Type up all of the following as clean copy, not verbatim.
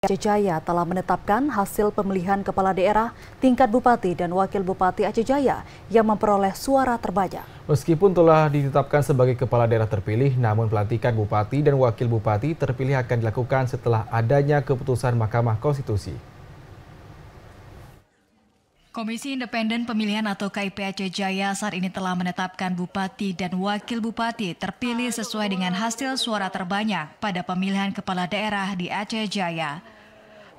Aceh Jaya telah menetapkan hasil pemilihan kepala daerah tingkat bupati dan wakil bupati Aceh Jaya yang memperoleh suara terbanyak. Meskipun telah ditetapkan sebagai kepala daerah terpilih, namun pelantikan bupati dan wakil bupati terpilih akan dilakukan setelah adanya keputusan Mahkamah Konstitusi. Komisi Independen Pemilihan atau KIP Aceh Jaya saat ini telah menetapkan bupati dan wakil bupati terpilih sesuai dengan hasil suara terbanyak pada pemilihan kepala daerah di Aceh Jaya.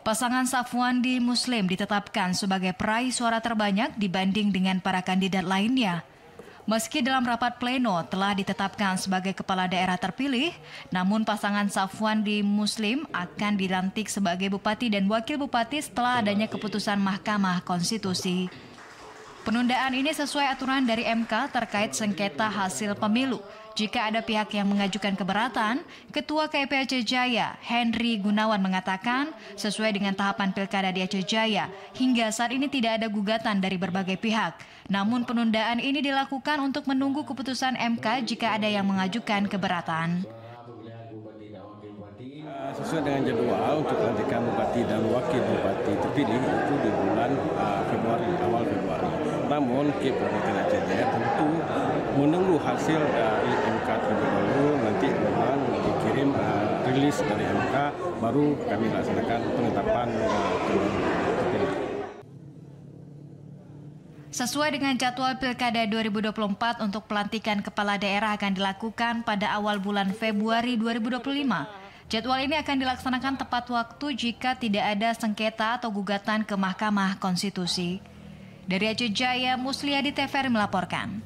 Pasangan Safwandi Muslim ditetapkan sebagai peraih suara terbanyak dibanding dengan para kandidat lainnya. Meski dalam rapat pleno telah ditetapkan sebagai kepala daerah terpilih, namun pasangan Safwandi Muslim akan dilantik sebagai bupati dan wakil bupati setelah adanya keputusan Mahkamah Konstitusi. Penundaan ini sesuai aturan dari MK terkait sengketa hasil pemilu. Jika ada pihak yang mengajukan keberatan, Ketua KIP Aceh Jaya, Henry Gunawan mengatakan, sesuai dengan tahapan pilkada di Aceh Jaya, hingga saat ini tidak ada gugatan dari berbagai pihak. Namun penundaan ini dilakukan untuk menunggu keputusan MK jika ada yang mengajukan keberatan. Sesuai dengan jadwal untuk pelantikan bupati dan wakil bupati terpilih itu di bulan Februari, awal Februari. Namun KIP Kabupaten Aceh Jaya tentu menunggu hasil dari MK terlebih dahulu, nanti memang dikirim rilis dari MK, baru kami laksanakan penetapan terpilih. Sesuai dengan jadwal Pilkada 2024 untuk pelantikan kepala daerah akan dilakukan pada awal bulan Februari 2025. Jadwal ini akan dilaksanakan tepat waktu jika tidak ada sengketa atau gugatan ke Mahkamah Konstitusi. Dari Aceh Jaya, Musliadi TVRI melaporkan.